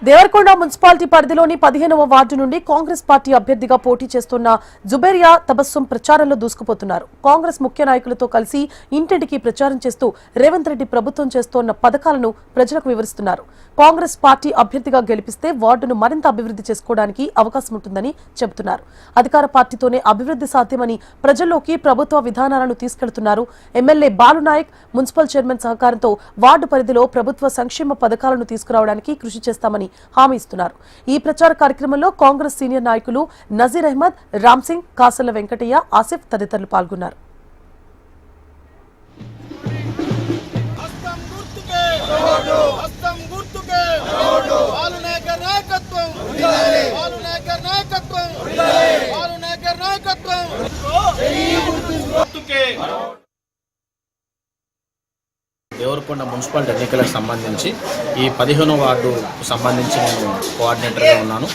Devarakonda municipality పరిధిలోని 15వ ward నుండి కాంగ్రెస్ పార్టీ అభ్యర్థిగా పోటీ చేస్తున్న జుబేరియా తబస్సుం ప్రచారంలో దూసుకుపోతున్నారు. కాంగ్రెస్ ముఖ్య నాయకులతో కలిసి ఇంటింటికి ప్రచారం చేస్తూ రేవంత్ రెడ్డి ప్రభుత్వం చేస్తోన్న పథకాలను ప్రజలకు వివరిస్తున్నారు. కాంగ్రెస్ పార్టీ అభ్యర్థిగా గెలిపిస్తే వార్డును మరింత అభివృద్ధి చేసుకోవడానికి అవకాశం ఉంటుందని చెబుతున్నారు. అధికార పార్టీతోనే అభివృద్ధి సాధ్యమని ప్రజల్లోకి ప్రభుత్వ విధానాలను తీసుకెళ్తున్నారు. ఎమ్మెల్యే బాలునాయక్ మున్సిపల్ చైర్మన్ సహకారంతో వార్డు పరిధిలో ప్రభుత్వ సంక్షేమ పథకాలను తీసుకురావడానికి కృషి చేస్తామని హామీ ఇస్తున్నారు. ఈ ప్రచార కార్యక్రమంలో కాంగ్రెస్ సీనియర్ నాయకులు నజీర్ అహ్మద్, రామ్ సింగ్, కాసల వెంకటయ్య, ఆసిఫ్ తదితరులు పాల్గొన్నారు. దేవరకొండ మున్సిపాలిటీ ఎన్నికలకు సంబంధించి ఈ 15వ వార్డుకు సంబంధించి నేను కోఆర్డినేటర్గా ఉన్నాను.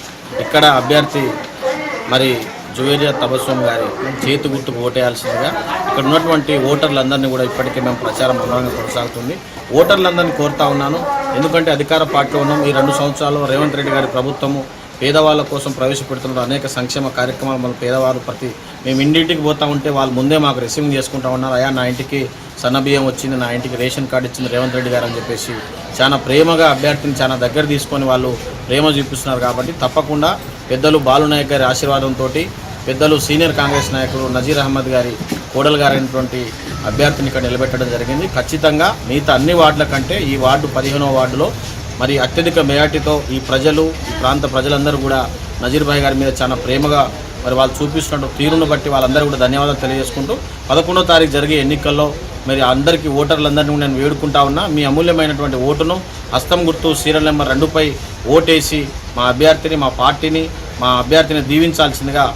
ఇక్కడ అభ్యర్థి మరి జుబేరియా తబస్సుం గారి చేతి గుర్తుకు ఓటేయాల్సిందిగా ఇక్కడ ఉన్నటువంటి ఓటర్లందరినీ కూడా ఇప్పటికే మేము ప్రచారం ఉన్నతంగా కొనసాగుతుంది. ఓటర్లందరినీ కోరుతా ఉన్నాను. ఎందుకంటే అధికార పార్టీలో ఉన్నాం. ఈ 2 సంవత్సరాలు రేవంత్ రెడ్డి గారి ప్రభుత్వము పేదవాళ్ళ కోసం ప్రవేశపెడుతున్న అనేక సంక్షేమ కార్యక్రమాలు మన పేదవారు మేము ఇంటింటికి పోతా ఉంటే వాళ్ళు ముందే మాకు రిసీవింగ్ చేసుకుంటా ఉన్నారు. అయ్యా నా ఇంటికి సన్నబియ్యం వచ్చింది, నా ఇంటికి రేషన్ కార్డు ఇచ్చింది రేవంత్ రెడ్డి గారు అని చెప్పేసి చాలా ప్రేమగా అభ్యర్థిని చాలా దగ్గర తీసుకొని వాళ్ళు ప్రేమ చూపిస్తున్నారు. కాబట్టి తప్పకుండా పెద్దలు బాలునాయక్ గారి ఆశీర్వాదంతో పెద్దలు సీనియర్ కాంగ్రెస్ నాయకులు నజీర్ అహ్మద్ గారి కోడలు గారైనటువంటి అభ్యర్థిని ఇక్కడ నిలబెట్టడం జరిగింది. ఖచ్చితంగా మిగతా అన్ని వార్డుల కంటే ఈ వార్డు 15వ వార్డులో మరి అత్యధిక మెజార్టీతో ఈ ప్రజలు ఈ ప్రాంత ప్రజలందరూ కూడా నజీర్ భాయ్ గారి మీద చాలా ప్రేమగా మరి వాళ్ళు చూపిస్తున్న తీరును బట్టి వాళ్ళందరూ కూడా ధన్యవాదాలు తెలియజేసుకుంటూ 11వ తారీఖు జరిగే ఎన్నికల్లో మరి అందరికీ ఓటర్లందరినీ నేను వేడుకుంటా ఉన్నా. మీ అమూల్యమైనటువంటి ఓటును హస్తం గుర్తు సీరియల్ నెంబర్ 2పై ఓటేసి మా అభ్యర్థిని మా పార్టీని మా అభ్యర్థిని దీవించాల్సిందిగా